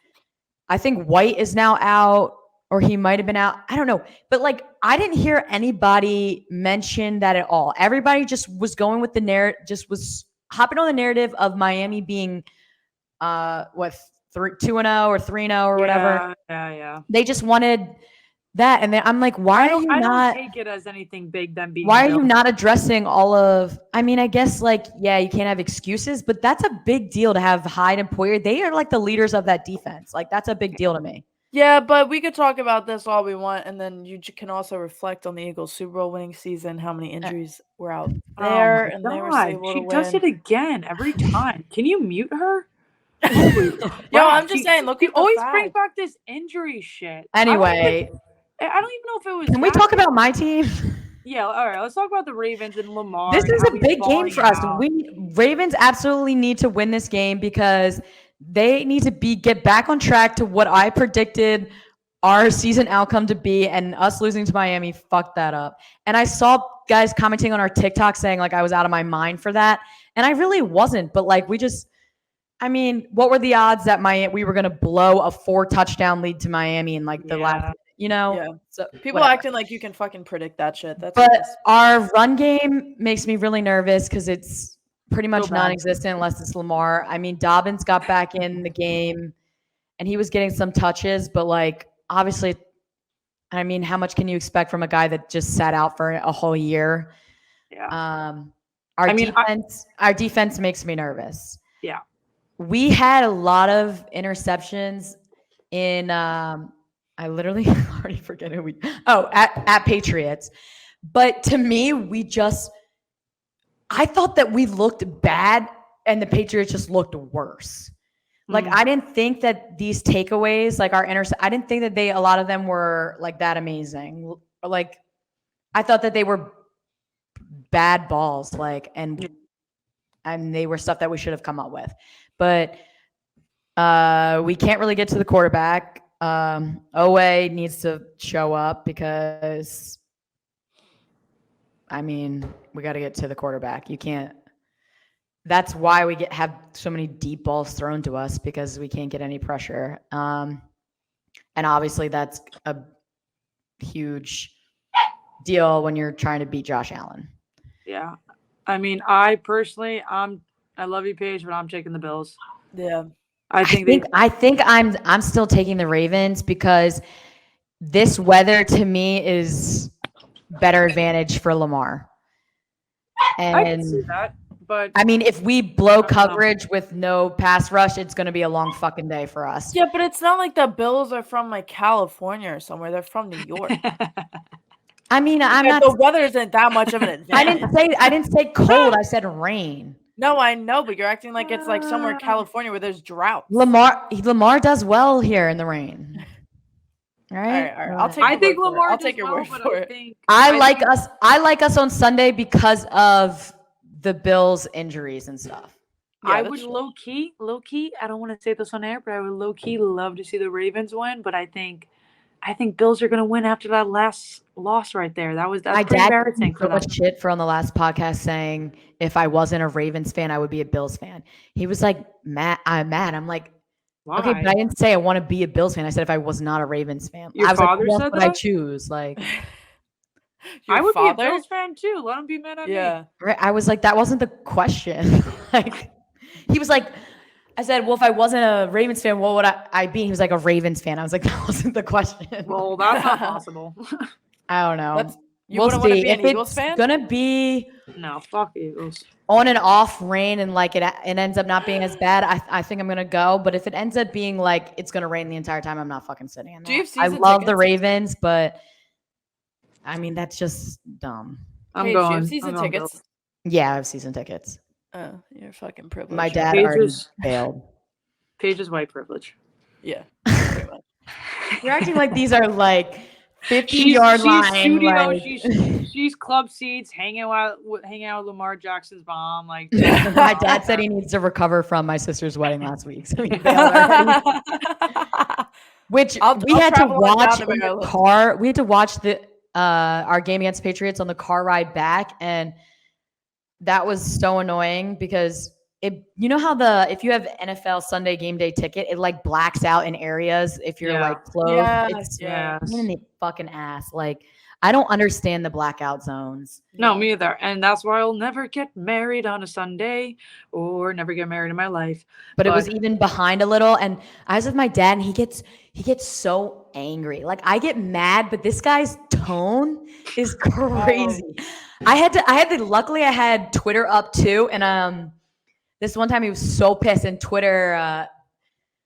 I think White is now out, or he might have been out. I don't know. But like, I didn't hear anybody mention that at all. Everybody just was going with the narrative, just was hopping on the narrative of Miami being 2-0 or 3-0 or whatever. Yeah. They just wanted that, and then I'm like, why are you not? I don't take it as anything big. Them being. Why are you not addressing all of? I mean, I guess like you can't have excuses, but that's a big deal to have Hyde and Poyer. They are like the leaders of that defense. Like that's a big deal to me. Yeah, but we could talk about this all we want, and then you can also reflect on the Eagles' Super Bowl winning season, how many injuries were out there, and they were able to win. She does it again every time. Can you mute her? Yo, I'm just saying. Look, you always bring back this injury shit. Anyway. I don't even know if it was. Can we talk about my team? Yeah, all right. Let's talk about the Ravens and Lamar. This is a big game for us. Ravens absolutely need to win this game because they need to get back on track to what I predicted our season outcome to be, and us losing to Miami fucked that up. And I saw guys commenting on our TikTok saying like I was out of my mind for that, and I really wasn't. But like what were the odds that we were going to blow a 4-touchdown lead to Miami in like the last? So people acting like you can fucking predict that shit. Our run game makes me really nervous because it's pretty much non-existent unless it's Lamar. I mean, Dobbins got back in the game and he was getting some touches, but like obviously, I mean, how much can you expect from a guy that just sat out for a whole year? Yeah. Our defense makes me nervous. Yeah. We had a lot of interceptions in I literally already forget who at Patriots. But to me, I thought that we looked bad and the Patriots just looked worse. Like, I didn't think that these takeaways, like I didn't think that a lot of them were like that amazing. Like, I thought that they were bad balls, like, and they were stuff that we should have come up with. But we can't really get to the quarterback. Owe needs to show up because we got to get to the quarterback. You can't. That's why we have so many deep balls thrown to us because we can't get any pressure. And obviously that's a huge deal when you're trying to beat Josh Allen. Yeah. I mean, I personally, I love you, Paige, but I'm taking the Bills. Yeah. I think I'm still taking the Ravens because this weather to me is better advantage for Lamar. And I can see that, but I mean, if we blow coverage with no pass rush, it's going to be a long fucking day for us. Yeah, but it's not like the Bills are from like California or somewhere. They're from New York. I mean, I'm not. The weather isn't that much of an advantage. I didn't say cold. I said rain. No, I know, but you're acting like it's like somewhere in California where there's droughts. Lamar does well here in the rain. All right. All right. I'll take your word for it. I like us on Sunday because of the Bills' injuries and stuff. Yeah, I would low key. I don't want to say this on air, but I would low key love to see the Ravens win. But I think Bills are going to win after that last loss right there. That's my dad embarrassing for so much shit for on the last podcast saying if I wasn't a Ravens fan, I would be a Bills fan. He was like, I'm mad. I'm like, why? Okay, but I didn't say I want to be a Bills fan. I said if I was not a Ravens fan. Your father said that? I choose. Like, I would be a Bills fan too. Let him be mad at me. Right. I was like, that wasn't the question. Like, he was like, I said, well, if I wasn't a Ravens fan, what would I be? He was like a Ravens fan. I was like, that wasn't the question. Well, that's not possible. I don't know. We'll see. If it's gonna be fuck Eagles. On and off rain and like it ends up not being as bad, I think I'm gonna go. But if it ends up being like it's gonna rain the entire time, I'm not fucking sitting in that. I love the Ravens, but I mean that's just dumb. I'm going. Do you have season tickets? Yeah, I have season tickets. Oh, you're fucking privileged. My dad already failed. Paige's white privilege. Yeah. You're acting like these are like 50-yard line. She's club seats, hanging out with Lamar Jackson's mom. Like my dad said he needs to recover from my sister's wedding last week, so he failed already. Which we had to watch in the car. We had to watch our game against Patriots on the car ride back, and that was so annoying because you know how if you have NFL Sunday game day ticket, it like blacks out in areas if you're like close. It's in the fucking ass. Like I don't understand the blackout zones. No, me either. And that's why I'll never get married on a Sunday or never get married in my life. But it was even behind a little. And I was with my dad and he gets so angry. Like I get mad, but this guy's tone is crazy. Luckily I had Twitter up too. And this one time he was so pissed and Twitter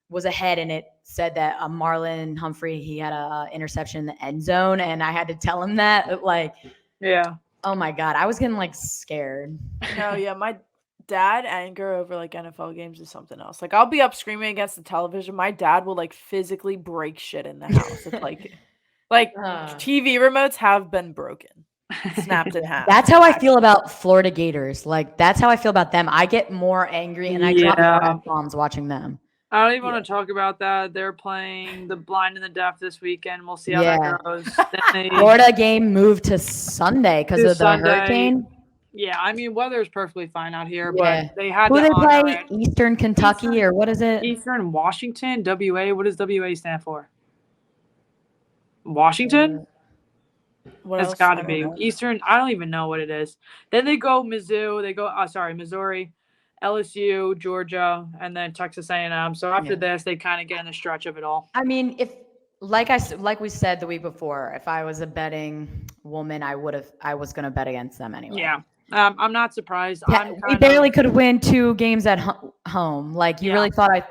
was ahead and it said that Marlon Humphrey, he had a interception in the end zone. And I had to tell him that oh my God, I was getting like scared. No, yeah. My dad anger over like NFL games is something else. Like I'll be up screaming against the television. My dad will like physically break shit in the house. It's like TV remotes have been broken. Snapped in half. That's how I feel about Florida Gators. Like that's how I feel about them. I get more angry and I drop bombs watching them. I don't even want to talk about that. They're playing the blind and the deaf this weekend. We'll see how that goes. Florida game moved to Sunday because of the hurricane. Yeah, I mean weather is perfectly fine out here, but they had to play Eastern Kentucky or what is it? Eastern Washington. WA. What does WA stand for? Washington. It's got to be Eastern. I don't even know what it is. Then they go Mizzou. They go Missouri, LSU, Georgia, and then Texas A&M. So after this, they kind of get in the stretch of it all. I mean, if like we said the week before, if I was a betting woman, I was going to bet against them anyway. Yeah. I'm not surprised. We barely could win 2 games at home. Like you really thought I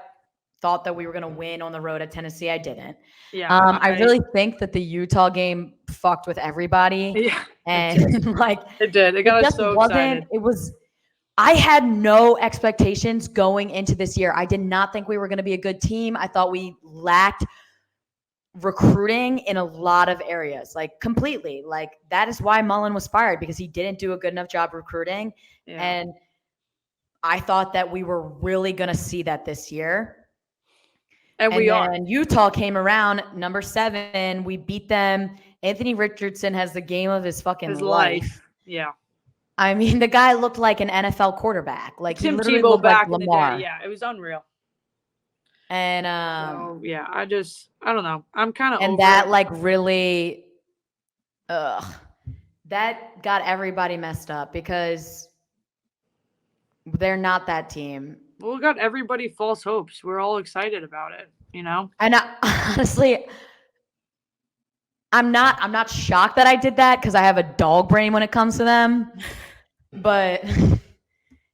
thought that we were going to win on the road at Tennessee. I didn't. Yeah. I really think that the Utah game fucked with everybody. Yeah. And like it did. It got us so excited. I had no expectations going into this year. I did not think we were going to be a good team. I thought we lacked recruiting in a lot of areas, like completely. Like that is why Mullen was fired because he didn't do a good enough job recruiting. Yeah. And I thought that we were really going to see that this year. And then Utah came around, number 7. We beat them. Anthony Richardson has the game of his fucking life. Yeah. I mean, the guy looked like an NFL quarterback. Like Tim he literally Tebow looked back like in Lamar. the day. Yeah, it was unreal. And I don't know. I'm kind of and over that it. Like really, that got everybody messed up because They're not that team. Well, we got everybody false hopes. We're all excited about it, And honestly, I'm not shocked that I did that because I have a dog brain when it comes to them. But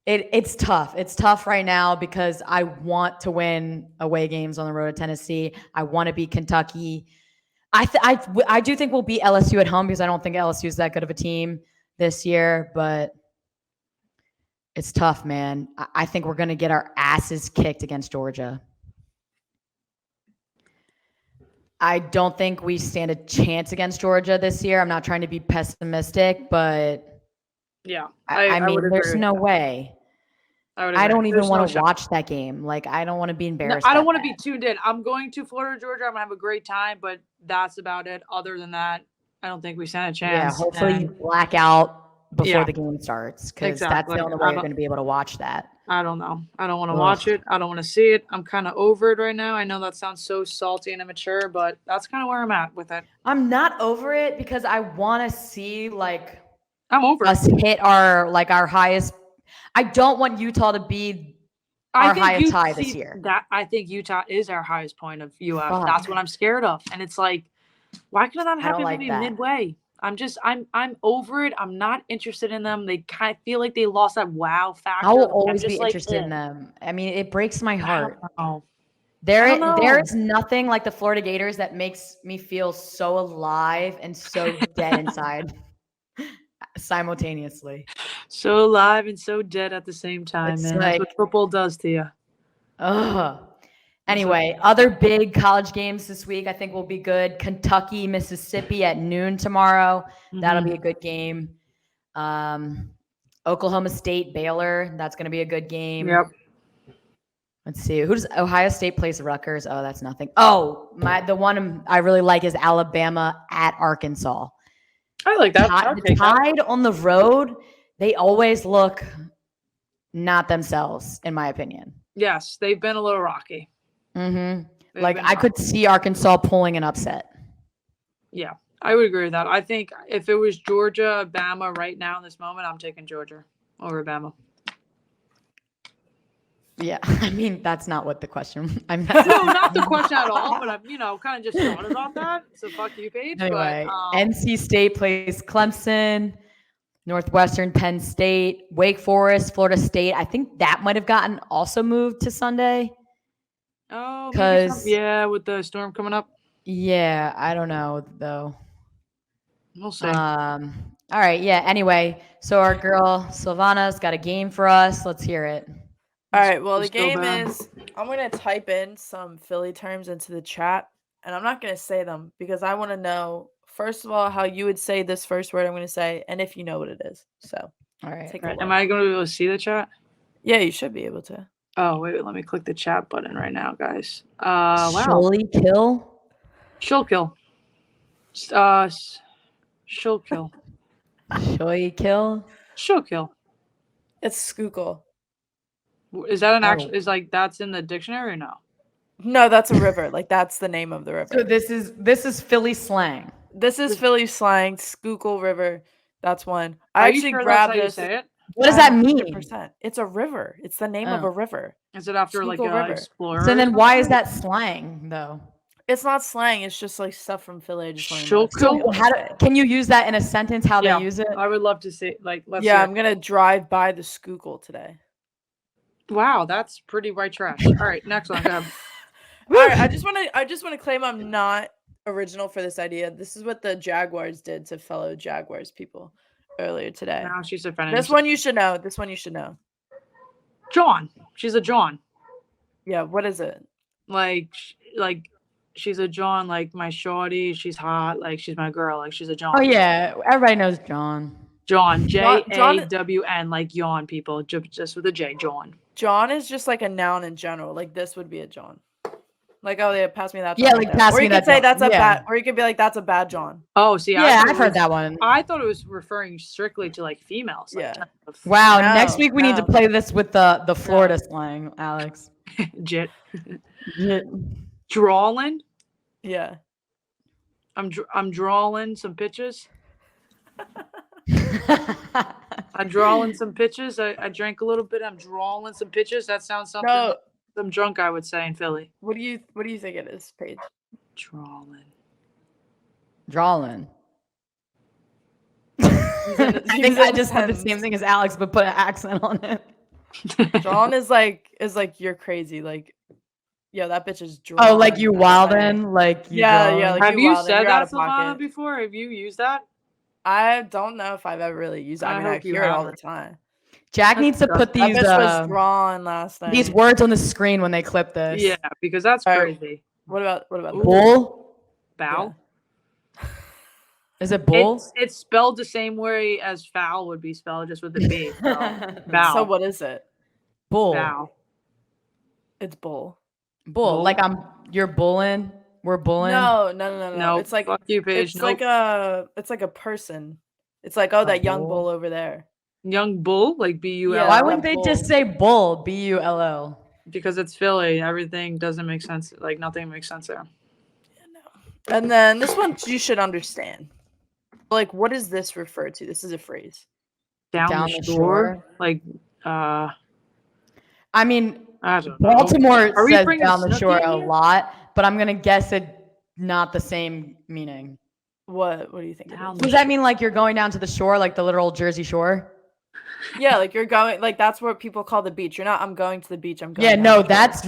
it's tough. It's tough right now because I want to win away games on the road at Tennessee. I want to beat Kentucky. I do think we'll beat LSU at home because I don't think LSU is that good of a team this year, but it's tough, man. I think we're going to get our asses kicked against Georgia. I don't think we stand a chance against Georgia this year. I'm not trying to be pessimistic, but yeah, I mean, there's no way. I don't even want to watch that game. Like, I don't want to be embarrassed. No, I don't want to be tuned in. I'm going to Florida, Georgia. I'm going to have a great time, but that's about it. Other than that, I don't think we stand a chance. Yeah, hopefully you black out before the game starts because that's the only way you're going to be able to watch that. I don't know. I don't want to watch it. I don't want to see it. I'm kind of over it right now. I know that sounds so salty and immature, but that's kind of where I'm at with it. I'm not over it because I want to see I'm over us hit our highest. I don't want Utah to be our highest high this year. I think Utah is our highest point of UF. That's what I'm scared of. And it's like, why can that happen to me midway? I'm over it. I'm not interested in them. They kind of feel like they lost that wow factor. I will always be interested in them. I mean, it breaks my heart. There is nothing like the Florida Gators that makes me feel so alive and so dead inside simultaneously. So alive and so dead at the same time, man. That's what football does to you. Anyway, other big college games this week I think will be good. Kentucky, Mississippi at noon tomorrow. That'll be a good game. Oklahoma State, Baylor. That's going to be a good game. Yep. Let's see. Who does Ohio State plays Rutgers? Oh, that's nothing. Oh, the one I really like is Alabama at Arkansas. I like that. Tied on the road, they always look not themselves, in my opinion. Yes, they've been a little rocky. Mm-hmm. Like, I could see Arkansas pulling an upset. Yeah, I would agree with that. I think if it was Georgia, Bama right now in this moment, I'm taking Georgia over Bama. Yeah, I mean, that's not what the question. No, not the question at all, but I'm, kind of just thought about that. So fuck you, Paige. Anyway, NC State plays Clemson, Northwestern, Penn State, Wake Forest, Florida State. I think that might have gotten also moved to Sunday. Oh, because with the storm coming up. Yeah, I don't know though. We'll see. All right, yeah. Anyway, so our girl Silvana's got a game for us. Let's hear it. All right, well, the game is, I'm going to type in some Philly terms into the chat, and I'm not going to say them because I want to know, first of all, how you would say this first word I'm going to say, and if you know what it is. So, all right. Am I going to be able to see the chat? Yeah, you should be able to. Oh, wait, let me click the chat button right now, guys. Wow. Surely kill? She'll kill. She'll kill. Shoy kill? She'll kill. It's Schuylkill. Is that is that's in the dictionary or no? No, that's a river. That's the name of the river. So this is Philly slang. This is Philly slang, Schuylkill River. That's one. I actually grabbed this. What does that mean? 100%. It's a river. It's the name of a river. Is it after Schuylkill an explorer? So then why is that slang though? It's not slang. It's just stuff from Philly. I just so can you use that in a sentence? How they use it? I would love to see. Let's. I'm gonna drive by the Schuylkill today. Wow, that's pretty white trash. All right, next one. All right, I just want to claim I'm not original for this idea. This is what the Jaguars did to fellow Jaguars people earlier today. Now she's offended. This one you should know. John. She's a John. Yeah. What is it? She's a John. Like my shorty. She's hot. Like she's my girl. Like she's a John. Oh yeah, everybody knows John. John. JAWN. Like yawn people. Just with a J. John. John is just like a noun in general. Like this would be a John. Like, oh, they pass me that. Yeah, like pass me that. Or you could say that's a bad. Or you could be like, that's a bad John. Oh, see, I've heard that one. I thought it was referring strictly to females. Wow. Next week we need to play this with the Florida slang, Alex. Jit. Drawing. Yeah. I'm drawing some pictures. I'm drawing some pitches. I drank a little bit. I'm drawing some pitches. That sounds something some drunk guy would say in Philly. What do you think it is, Paige? Drawing. I think I just had the same thing as Alex, but put an accent on it. Drawing is like you're crazy. Like, yo, that bitch is drawing. Oh, like you wildin'? Like you yeah. Like have you wildin', said that, Silvana, before? Have you used that? I don't know if I've ever really used it. I mean, I hear it all the time. Jack needs to put these was drawn last night. These words on the screen when they clip this. Yeah, because that's crazy. What about bull? Bow? Yeah. Is it bull? It's spelled the same way as foul would be spelled, just with the B. So, bow. So what is it? Bull. Bow. It's bull. Bull. Like you're bulling. We're bulling. No. It's like fuck you, Paige. It's like a person. It's like that young bull over there. Young bull, like B-U-L. Yeah, why wouldn't they just say bull? B-U-L-L. Because it's Philly. Everything doesn't make sense. Like nothing makes sense there. Yeah, no. And then this one you should understand. Like, what does this refer to? This is a phrase. Down the shore? Like, I mean, I don't know. Baltimore says down the shore a lot, but I'm gonna guess it not the same meaning. What do you think? Does that mean like you're going down to the shore, like the literal Jersey Shore? Yeah, like you're going, like that's what people call the beach. You're not. I'm going to the beach. I'm going. Yeah, no, that's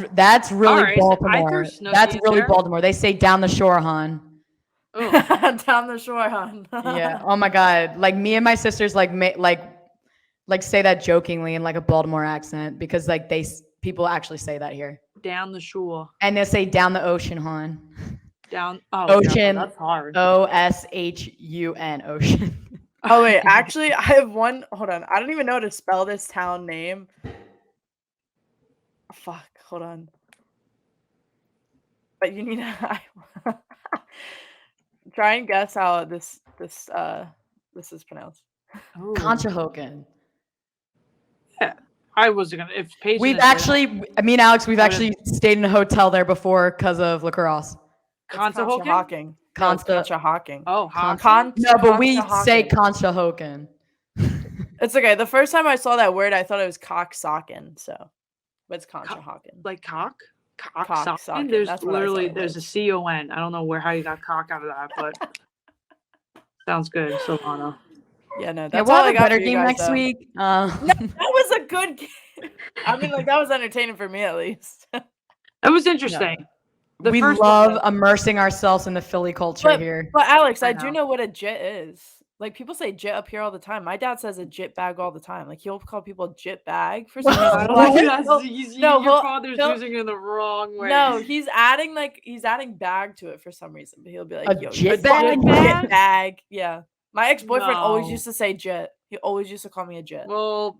really right, Baltimore. That's really Baltimore. They say down the shore, hon. Down the shore, hon. Yeah. Oh my God. Like me and my sisters like say that jokingly in like a Baltimore accent because like people actually say that here. Down the shore. And they say down the ocean, hon. Ocean. No, that's hard. O-S-H-U-N, ocean. Oh wait, actually, I have one. Hold on, I don't even know how to spell this town name. Fuck, hold on. But you need to try and guess how this is pronounced. Conshohocken. Yeah, I wasn't gonna. If Paige, me and Alex, we've actually stayed in a hotel there before because of lacrosse. Conshohocken. Conshohocken. Oh, no, but we say Conshohocken. It's okay. The first time I saw that word, I thought it was cocksockin. So, but it's Conshohocken. Like cock? Cocksockin. There's a C-O-N. I don't know how you got cock out of that, but sounds good, Silvana. Yeah, no, that's we'll all have I got a better for you game guys, next week. No, that was a good game. I mean, like that was entertaining for me at least. It was interesting. Yeah. We love immersing ourselves in the Philly culture here. But Alex, I do know what a jit is. Like people say jit up here all the time. My dad says a jit bag all the time. Like he'll call people jit bag for some reason. Your father's using it in the wrong way. No, he's adding bag to it for some reason. But he'll be like, a jit bag? Jit bag. Yeah. My ex-boyfriend always used to say jit. He always used to call me a jit. Well,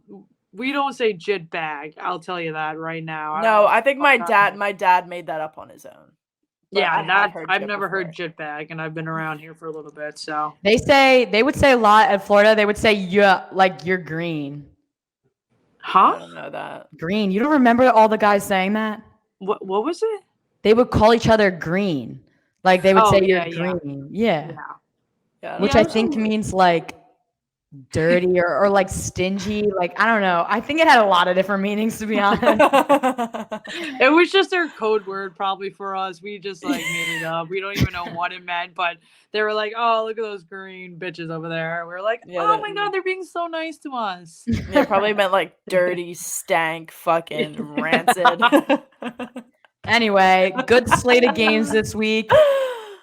we don't say jit bag. I'll tell you that right now. No, I think my dad made that up on his own. But yeah, I've never heard jit bag, and I've been around here for a little bit. So they would say a lot at Florida. They would say like you're green. Huh? I don't know that. Green. You don't remember all the guys saying that? What was it? They would call each other green. Like they would say you're green. Yeah. Which I think means like dirty or like stingy. Like I don't know. I think it had a lot of different meanings, to be honest. It was just their code word probably for us. We just like made it up. We don't even know what it meant, but they were like, "Oh, look at those green bitches over there." We were like, "Oh my God, they're being so nice to us." Yeah, probably meant like dirty, stank, fucking rancid. Anyway, good slate of games this week.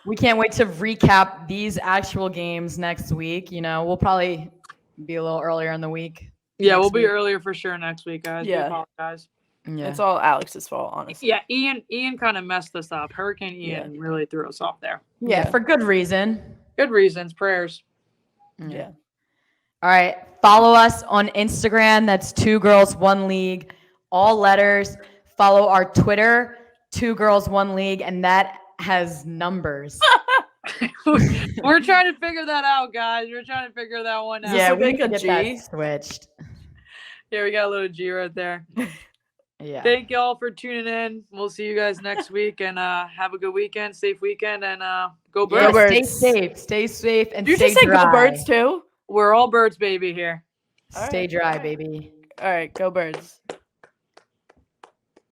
We can't wait to recap these actual games next week. You know, we'll probably be a little earlier in the week. Yeah, we'll be earlier for sure next week, guys. Yeah. We apologize. Yeah. It's all Alex's fault, honestly. Yeah, Ian kind of messed us up. Hurricane Ian really threw us off there. Yeah, for good reason. Good reasons. Prayers. Yeah. All right. Follow us on Instagram. That's 2 Girls 1 League. All letters. Follow our Twitter, 2 Girls 1 League, and that has numbers. We're trying to figure that out, guys. We're trying to figure that one out. Yeah, we make can a get G that switched. Yeah, we got a little G right there. Yeah. Thank y'all for tuning in. We'll see you guys next week, and have a good weekend, safe weekend, and go Birds. Go Birds. Stay safe, and you stay just say dry. Go Birds too? We're all birds, baby, here. Stay dry, baby. All right, go Birds.